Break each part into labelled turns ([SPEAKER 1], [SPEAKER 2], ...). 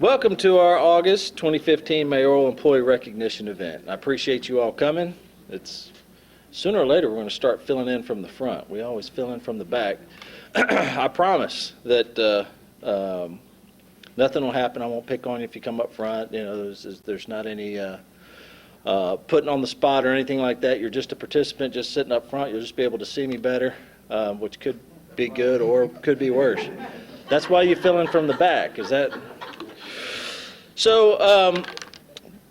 [SPEAKER 1] Welcome to our August 2015 Mayoral Employee Recognition event. I appreciate you all coming. It's sooner or later we're going to start filling in from the front. We always fill in from the back. I promise that nothing will happen. I won't pick on you if you come up front. You know, there's not any putting on the spot or anything like that. You're just a participant, just sitting up front. You'll just be able to see me better, which could be good or could be worse. That's why you fill in from the back. Is that? So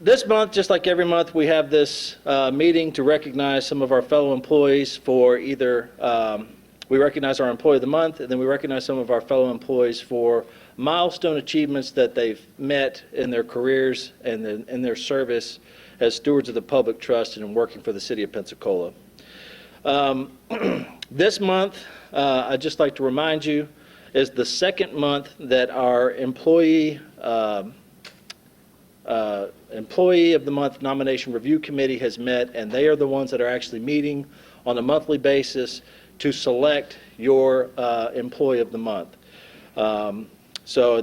[SPEAKER 1] this month, just like every month, we have this meeting to recognize some of our fellow employees for either, we recognize our Employee of the Month, and then we recognize some of our fellow employees for milestone achievements that they've met in their careers and in their service as stewards of the public trust and in working for the city of Pensacola. This month, I'd just like to remind you, is the second month that our Employee of the Month Nomination Review Committee has met, and they are the ones that are actually meeting on a monthly basis to select your Employee of the Month. And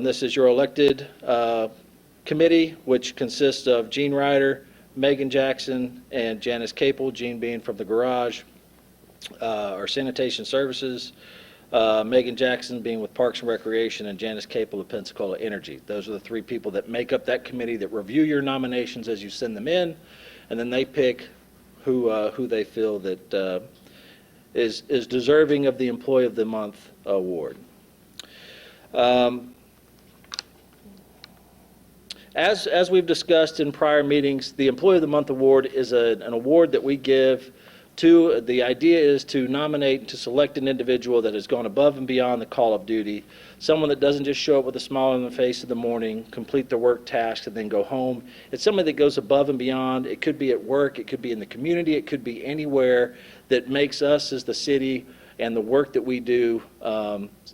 [SPEAKER 1] this is your elected committee, which consists of Jean Ryder, Megan Jackson, and Janice Capel, Jean being from the garage, our sanitation services, Megan Jackson being with Parks and Recreation, and Janice Capel of Pensacola Energy. Those are the three people that make up that committee that review your nominations as you send them in, and then they pick who they feel that is deserving of the Employee of the Month award. As we've discussed in prior meetings, the Employee of the Month award is an award that we give to, the idea is to nominate and to select an individual that has gone above and beyond the call of duty, someone that doesn't just show up with a smile on their face in the morning, complete their work tasks, and then go home. It's somebody that goes above and beyond. It could be at work, it could be in the community, it could be anywhere that makes us as the city and the work that we do,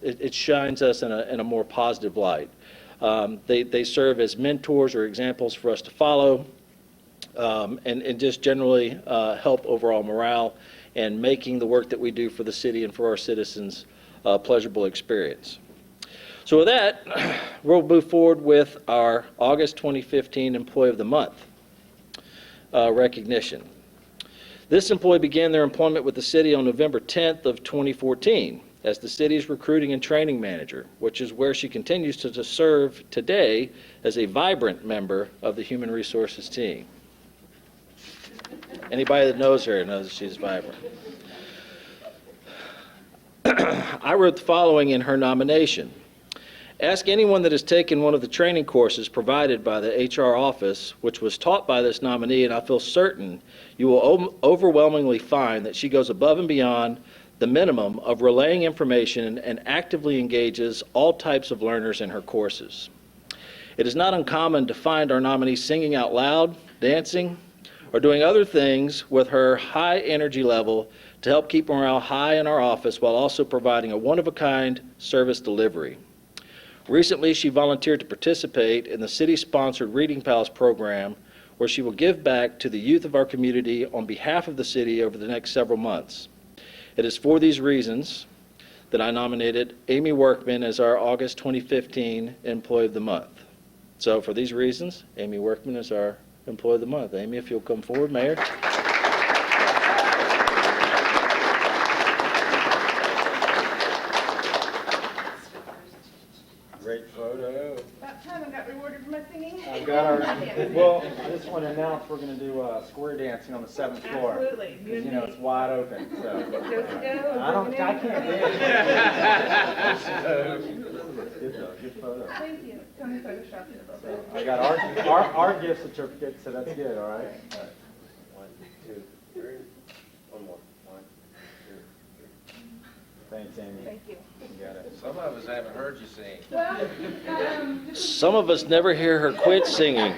[SPEAKER 1] it shines us in a more positive light. They serve as mentors or examples for us to follow. And just generally help overall morale and making the work that we do for the city and for our citizens a pleasurable experience. So with that, we'll move forward with our August 2015 Employee of the Month recognition. This employee began their employment with the city on November 10th of 2014 as the city's recruiting and training manager, which is where she continues to serve today as a vibrant member of the human resources team. Anybody that knows her knows she's vibrant. I wrote the following in her nomination. Ask anyone that has taken one of the training courses provided by the HR office, which was taught by this nominee, and I feel certain you will overwhelmingly find that she goes above and beyond the minimum of relaying information and actively engages all types of learners in her courses. It is not uncommon to find our nominee singing out loud, dancing, or doing other things with her high energy level to help keep morale high in our office while also providing a one-of-a-kind service delivery. Recently, she volunteered to participate in the city-sponsored Reading Palace program, where she will give back to the youth of our community on behalf of the city over the next several months. It is for these reasons that I nominated Amy Workman as our August 2015 Employee of the Month. So for these reasons, Amy Workman is our Employee of the Month. Amy, if you'll come forward, Mayor.
[SPEAKER 2] Great photo.
[SPEAKER 3] About time I got rewarded for my singing.
[SPEAKER 2] I've got our, well, I just want to announce we're going to do square dancing on the 7th floor.
[SPEAKER 3] Absolutely.
[SPEAKER 2] Because, you know, it's wide open, so. I can't dance. Good photo.
[SPEAKER 3] Thank you. Tony photoshopped it a little bit.
[SPEAKER 2] I got our gift certificate, so that's good, all right? 1, 2, 3. One more. 1, 2, 3. Thanks, Amy.
[SPEAKER 3] Thank you.
[SPEAKER 2] You got it.
[SPEAKER 4] Some of us haven't heard you sing.
[SPEAKER 3] Well,
[SPEAKER 1] Some of us never hear her quit singing.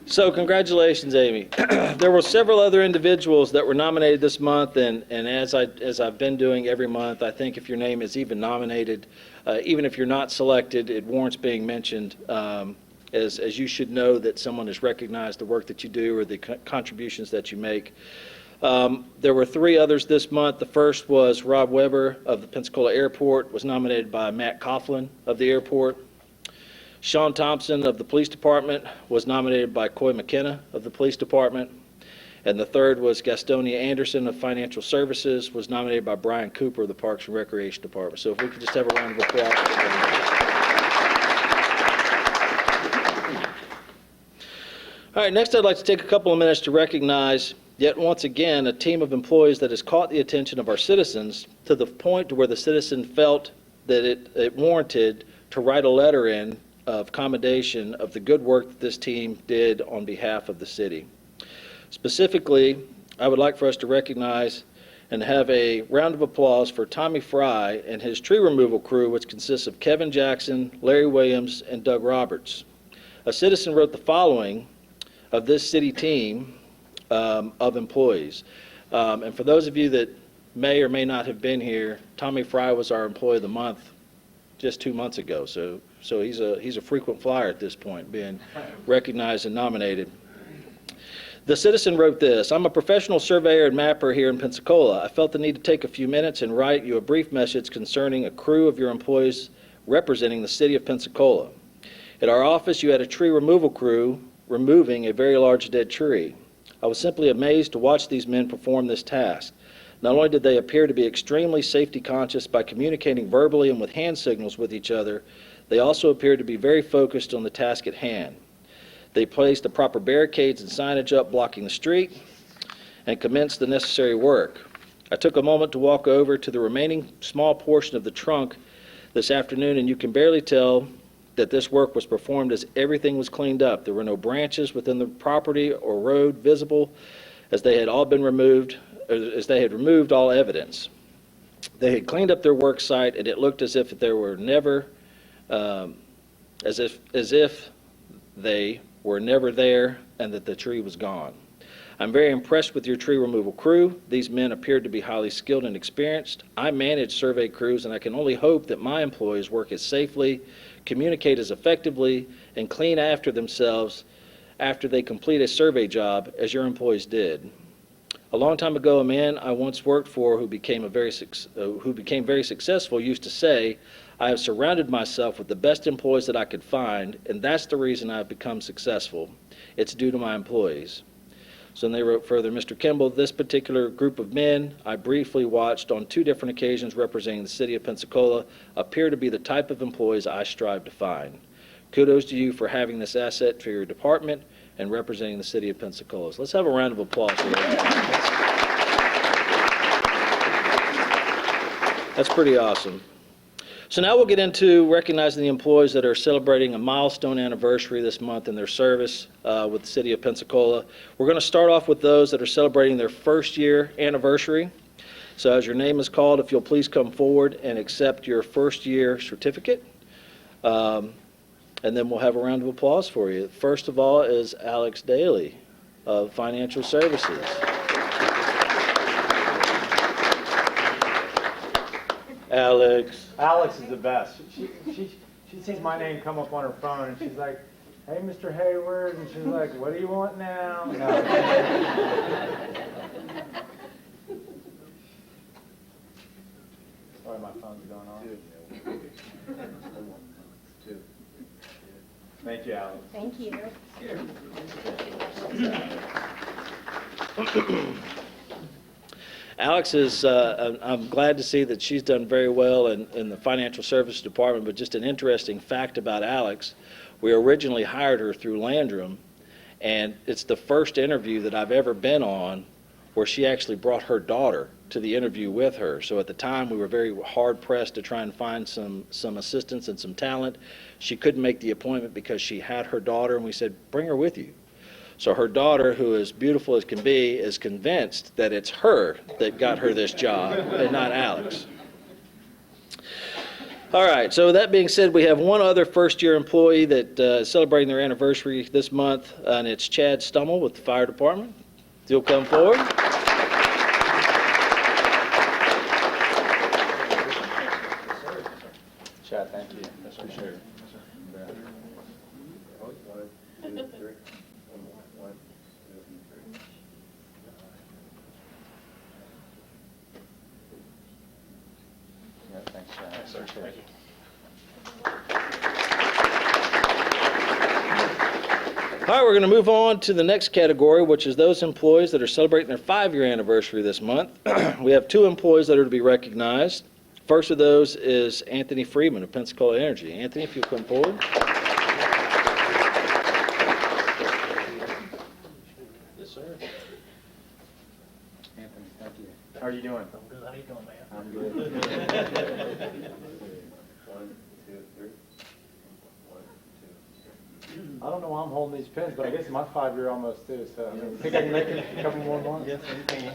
[SPEAKER 1] So congratulations, Amy. There were several other individuals that were nominated this month, and as I've been doing every month, I think if your name is even nominated, even if you're not selected, it warrants being mentioned, as you should know that someone has recognized the work that you do or the contributions that you make. There were 3 others this month. The first was Rob Weber of the Pensacola Airport, was nominated by Matt Coughlin of the airport. Sean Thompson of the Police Department was nominated by Coy McKenna of the Police Department. And the third was Gastonia Anderson of Financial Services, was nominated by Brian Cooper of the Parks and Recreation Department. So if we could just have a round of applause for them. All right, next I'd like to take a couple of minutes to recognize yet once again a team of employees that has caught the attention of our citizens to the point to where the citizen felt that it warranted to write a letter in of commendation of the good work that this team did on behalf of the city. Specifically, I would like for us to recognize and have a round of applause for Tommy Fry and his tree removal crew, which consists of Kevin Jackson, Larry Williams, and Doug Roberts. A citizen wrote the following of this city team of employees. And for those of you that may or may not have been here, Tommy Fry was our Employee of the Month just 2 months ago. So he's a frequent flyer at this point, being recognized and nominated. The citizen wrote this: I'm a professional surveyor and mapper here in Pensacola. I felt the need to take a few minutes and write you a brief message concerning a crew of your employees representing the city of Pensacola. At our office, you had a tree removal crew removing a very large dead tree. I was simply amazed to watch these men perform this task. Not only did they appear to be extremely safety conscious by communicating verbally and with hand signals with each other, they also appeared to be very focused on the task at hand. They placed the proper barricades and signage up blocking the street and commenced the necessary work. I took a moment to walk over to the remaining small portion of the trunk this afternoon, and you can barely tell that this work was performed as everything was cleaned up. There were no branches within the property or road visible, as they had all been removed, as they had removed all evidence. They had cleaned up their work site, and it looked as if there were never, as if they were never there, and that the tree was gone. I'm very impressed with your tree removal crew. These men appeared to be highly skilled and experienced. I manage survey crews, and I can only hope that my employees work as safely, communicate as effectively, and clean after themselves after they complete a survey job as your employees did. A long time ago, a man I once worked for who became very successful used to say, I have surrounded myself with the best employees that I could find, and that's the reason I've become successful. It's due to my employees. So then they wrote further, Mr. Kimball, this particular group of men I briefly watched on 2 different occasions representing the city of Pensacola appear to be the type of employees I strive to find. Kudos to you for having this asset for your department and representing the city of Pensacola. So let's have a round of applause for that. That's pretty awesome. So now we'll get into recognizing the employees that are celebrating a milestone anniversary this month in their service with the city of Pensacola. We're going to start off with those that are celebrating their first year anniversary. So as your name is called, if you'll please come forward and accept your first year certificate. And then we'll have a round of applause for you. First of all is Alex Daly of Financial Services.
[SPEAKER 2] Alex is the best. She sees my name come up on her phone, and she's like, hey, Mr. Hayward, and she's like, what do you want now? No. Sorry, my phone's going on. Thank you, Alex.
[SPEAKER 4] Thank you.
[SPEAKER 1] Alex is, I'm glad to see that she's done very well in the financial services department, but just an interesting fact about Alex, we originally hired her through Landrum, and it's the first interview that I've ever been on where she actually brought her daughter to the interview with her. So at the time, we were very hard pressed to try and find some assistance and some talent. She couldn't make the appointment because she had her daughter, and we said, bring her with you. So her daughter, who is beautiful as can be, is convinced that it's her that got her this job and not Alex. All right, so that being said, we have one other first-year employee that is celebrating their anniversary this month, and it's Chad Stummel with the fire department. If you'll come forward.
[SPEAKER 2] Chad, thank you. Appreciate it. Thanks, sir. Thank you.
[SPEAKER 1] All right, we're going to move on to the next category, which is those employees that are celebrating their 5-year anniversary this month. We have 2 employees that are to be recognized. First of those is Anthony Freeman of Pensacola Energy. Anthony, if you'll come forward. Yes, sir.
[SPEAKER 2] Anthony, thank you. How are you doing?
[SPEAKER 4] I'm good. How you doing, man?
[SPEAKER 2] I'm good.
[SPEAKER 5] 1, 2, 3. 1, 2, 3.
[SPEAKER 2] I don't know why I'm holding these pens, but I guess it's my 5-year almost too, so I mean, think I can make it a couple more months?
[SPEAKER 5] Yes, you can.
[SPEAKER 3] Are you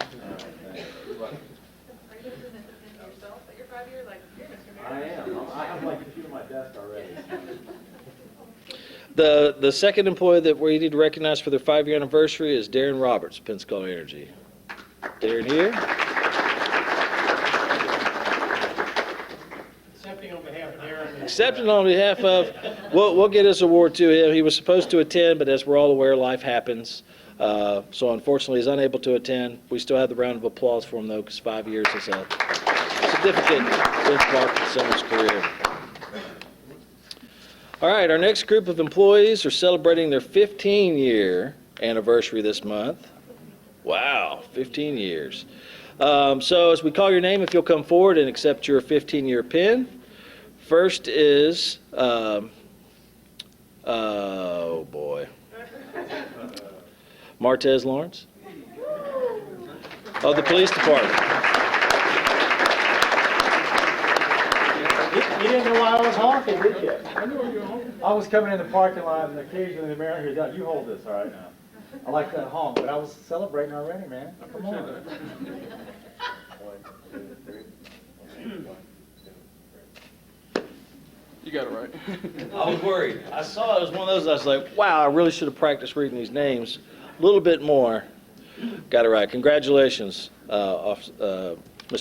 [SPEAKER 3] just doing it to yourself at your 5-year, like, you're Mr.
[SPEAKER 2] I
[SPEAKER 3] Mayor?
[SPEAKER 2] am. I have like a few on my desk already.
[SPEAKER 1] The second employee that we need to recognize for their 5-year anniversary is Darren Roberts, Pensacola Energy. Darren here.
[SPEAKER 4] Accepting on behalf of Darren.
[SPEAKER 1] Accepted on behalf of, we'll get his award to him. He was supposed to attend, but as we're all aware, life happens. So unfortunately, he's unable to attend. We still have the round of applause for him, though, because 5 years is a significant benchmark in someone's career. All right, our next group of employees are celebrating their 15-year anniversary this month. Wow, 15 years. So as we call your name, if you'll come forward and accept your 15-year pin. First is, oh boy, Martez Lawrence of the police department.
[SPEAKER 2] You didn't know why I was honking, did you? I knew you were honking. I was coming in the parking lot and occasionally the mayor here, you hold this, all right now. I like that honk, but I was celebrating already, man. Come on.
[SPEAKER 5] 1, 2, 3. 1, 2, 3.
[SPEAKER 6] You got it right.
[SPEAKER 1] I was worried. I saw it was one of those, I was like, wow, I really should have practiced reading these names a little bit more. Got it right. Congratulations, Mr.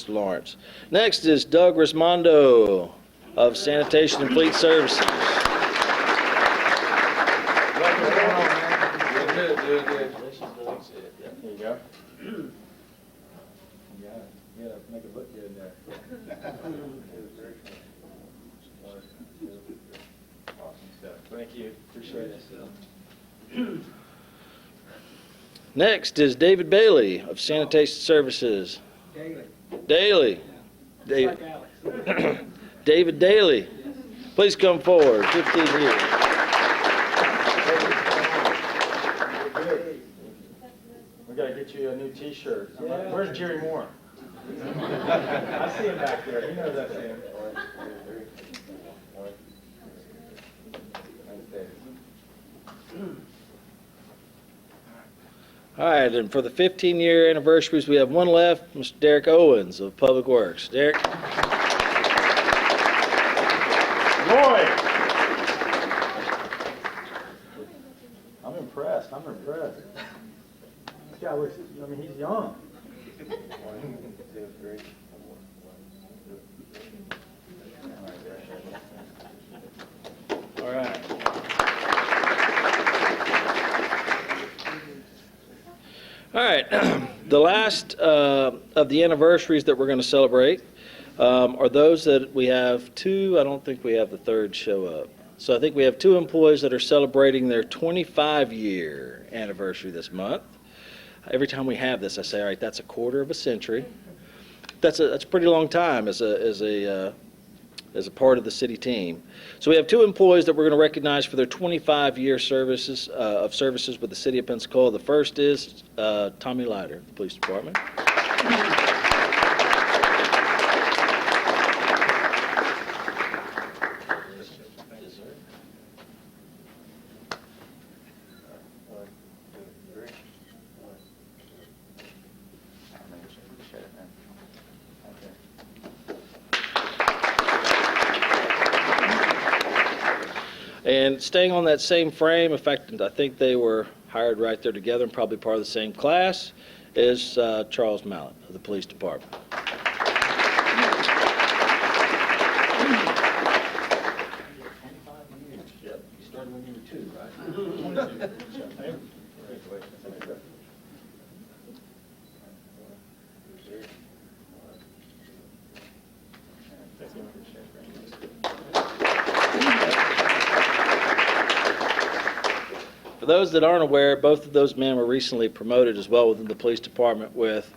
[SPEAKER 1] Lawrence. Next is Doug Rismondo of Sanitation and Fleet Services.
[SPEAKER 2] What's going on, man?
[SPEAKER 6] Good.
[SPEAKER 2] There you go. Yeah, make it look good there.
[SPEAKER 5] 1, 2, 3. 1, 2, 3.
[SPEAKER 2] Awesome stuff. Thank you. Appreciate it.
[SPEAKER 1] Next is David Bailey of Sanitation Services. Daly. David. David Daly. Please come forward. 15 years.
[SPEAKER 2] We gotta get you a new T-shirt. Where's Jerry Moore? I see him back there. He knows I see him.
[SPEAKER 5] 1, 2, 3. 1.
[SPEAKER 2] Thanks, Dave.
[SPEAKER 1] All right, and for the 15-year anniversaries, we have one left, Mr. Derek Owens of Public Works. Derek?
[SPEAKER 2] Roy! I'm impressed. This guy looks, I mean, he's young.
[SPEAKER 5] 1, 2, 3. 1, 2, 3.
[SPEAKER 1] All right. All right, the last of the anniversaries that we're going to celebrate are those that we have 2, I don't think we have the third show up. So I think we have 2 employees that are celebrating their 25-year anniversary this month. Every time we have this, I say, all right, that's a quarter of a century. That's a pretty long time as a part of the city team. So we have 2 employees that we're going to recognize for their 25-year services with the city of Pensacola. The first is Tommy Leiter, the police department. And staying on that same frame, in fact, I think they were hired right there together and probably part of the same class, is Charles Mallett of the police department. Yep, you started when you were 2, right? those that aren't aware, both of those men were recently promoted as well within the police department, with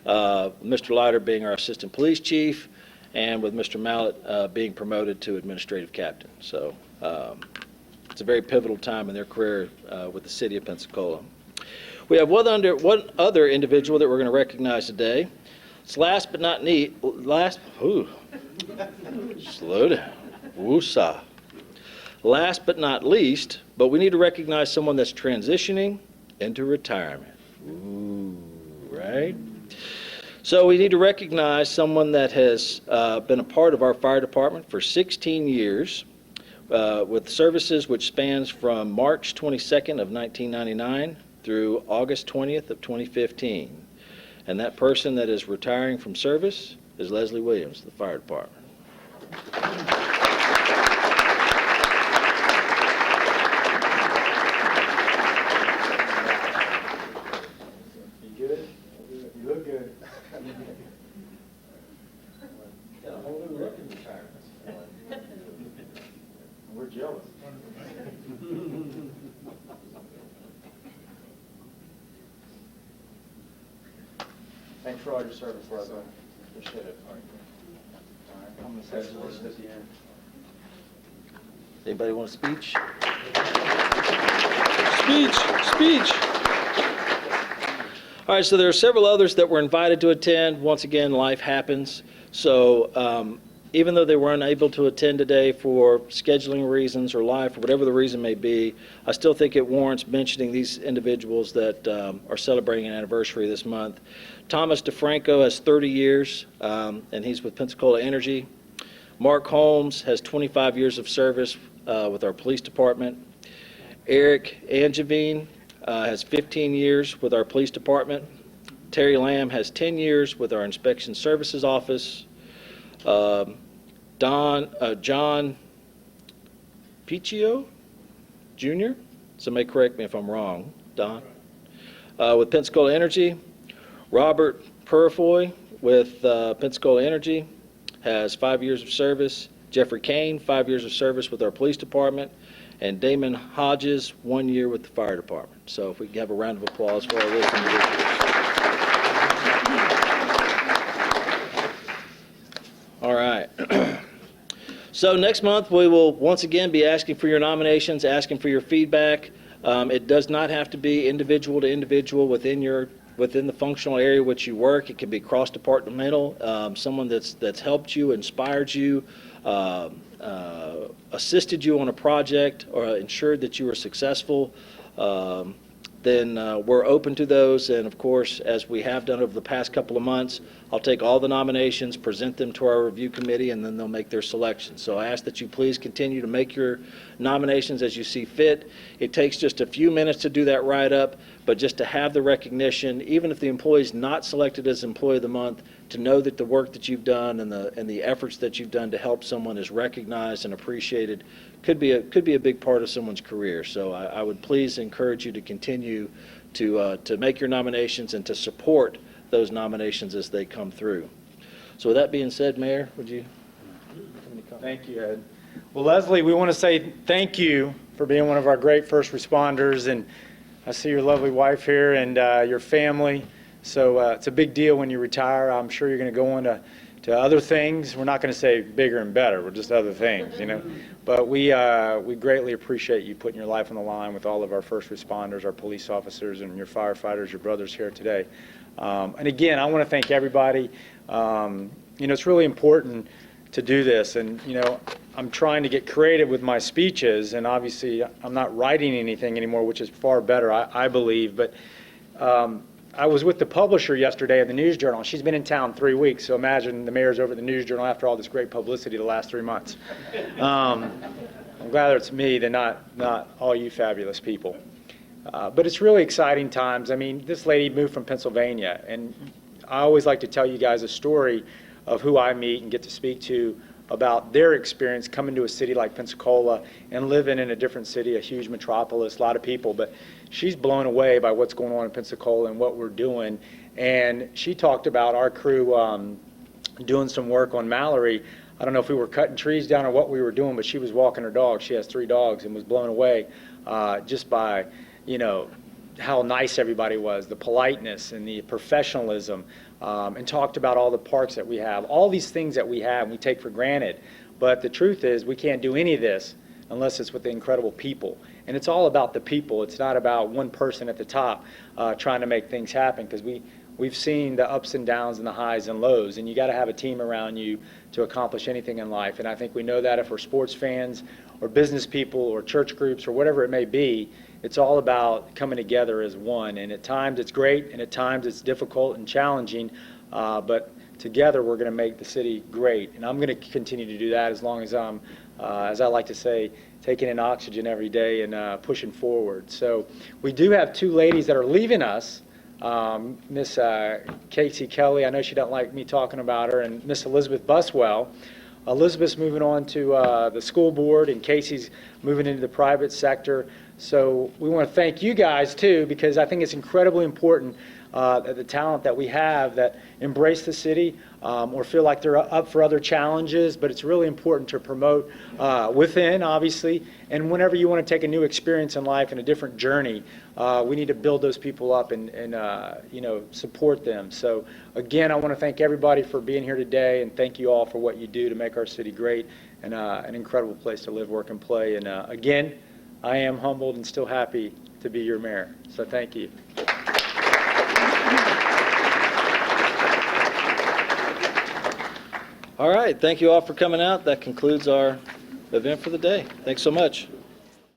[SPEAKER 1] Mr. Leiter being our assistant police chief, and with Mr. Mallett being promoted to administrative captain. So it's a very pivotal time in their career with the city of Pensacola. We have one other individual that we're going to recognize today. It's last but not least, slow down, woosah. Last but not least, but we need to recognize someone that's transitioning into retirement. Ooh, right? So we need to recognize someone that has been a part of our fire department for 16 years with services which spans from March 22nd of 1999 through August 20th of 2015. And that person that is retiring from service is Leslie Williams, the fire department.
[SPEAKER 2] You good? You look good. Got a whole new look in retirement. We're jealous. Thanks for all your service, Leslie. Appreciate it. All right. I'm going to say the list at the end.
[SPEAKER 1] Anybody want a speech? Speech. All right, so there are several others that were invited to attend. Once again, life happens. So even though they were unable to attend today for scheduling reasons or life or whatever the reason may be, I still think it warrants mentioning these individuals that are celebrating an anniversary this month. Thomas DeFranco has 30 years, and he's with Pensacola Energy. Mark Holmes has 25 years of service with our police department. Eric Angevine has 15 years with our police department. Terry Lamb has 10 years with our inspection services office. John Piccio Jr., somebody correct me if I'm wrong, Don, with Pensacola Energy. Robert Purifoy with Pensacola Energy has 5 years of service. Jeffrey Kane, 5 years of service with our police department. And Damon Hodges, 1 year with the fire department. So if we can have a round of applause for all those individuals. All right. So next month we will once again be asking for your nominations, asking for your feedback. It does not have to be individual to individual within the functional area which you work. It can be cross-departmental, someone that's helped you, inspired you, assisted you on a project, or ensured that you were successful. Then we're open to those. And of course, as we have done over the past couple of months, I'll take all the nominations, present them to our review committee, and then they'll make their selection. So I ask that you please continue to make your nominations as you see fit. It takes just a few minutes to do that write-up, but just to have the recognition, even if the employee is not selected as Employee of the Month, to know that the work that you've done and the efforts that you've done to help someone is recognized and appreciated could be a big part of someone's career. So I would please encourage you to continue to make your nominations and to support those nominations as they come through. So with that being said, Mayor, would you have any comments?
[SPEAKER 2] Thank you, Ed. Well, Leslie, we want to say thank you for being one of our great first responders, and I see your lovely wife here and your family. So it's a big deal when you retire. I'm sure you're going to go on to other things. We're not going to say bigger and better. We're just other things, you know. But we greatly appreciate you putting your life on the line with all of our first responders, our police officers, and your firefighters, your brothers here today. And again, I want to thank everybody. You know, it's really important to do this. And, you know, I'm trying to get creative with my speeches. And obviously, I'm not writing anything anymore, which is far better, I believe. But I was with the publisher yesterday of the News Journal. She's been in town 3 weeks. So imagine the mayor's over at the News Journal after all this great publicity the last 3 months. I'm glad it's me than not all you fabulous people. But it's really exciting times. I mean, this lady moved from Pennsylvania, and I always like to tell you guys a story of who I meet and get to speak to about their experience coming to a city like Pensacola and living in a different city, a huge metropolis, a lot of people. But she's blown away by what's going on in Pensacola and what we're doing. And she talked about our crew doing some work on Mallory. I don't know if we were cutting trees down or what we were doing, but she was walking her dog. She has 3 dogs and was blown away just by how nice everybody was, the politeness and the professionalism, and talked about all the parks that we have, all these things that we have and we take for granted. But the truth is we can't do any of this unless it's with the incredible people. And it's all about the people. It's not about one person at the top trying to make things happen, because we've seen the ups and downs and the highs and lows, and you got to have a team around you to accomplish anything in life. And I think we know that if we're sports fans or business people or church groups or whatever it may be, it's all about coming together as one. And at times it's great, and at times it's difficult and challenging, but together we're going to make the city great. And I'm going to continue to do that as long as I'm, as I like to say, taking in oxygen every day and pushing forward. So we do have two ladies that are leaving us. Miss Casey Kelly, I know she doesn't like me talking about her, and Miss Elizabeth Buswell. Elizabeth's moving on to the school board, and Casey's moving into the private sector. So we want to thank you guys too, because I think it's incredibly important that the talent that we have that embrace the city or feel like they're up for other challenges, but it's really important to promote within, obviously, and whenever you want to take a new experience in life and a different journey, we need to build those people up and support them. So again, I want to thank everybody for being here today, and thank you all for what you do to make our city great and an incredible place to live, work, and play. And again, I am humbled and still happy to be your mayor. So thank you.
[SPEAKER 1] All right, thank you all for coming out. That concludes our event for the day. Thanks so much.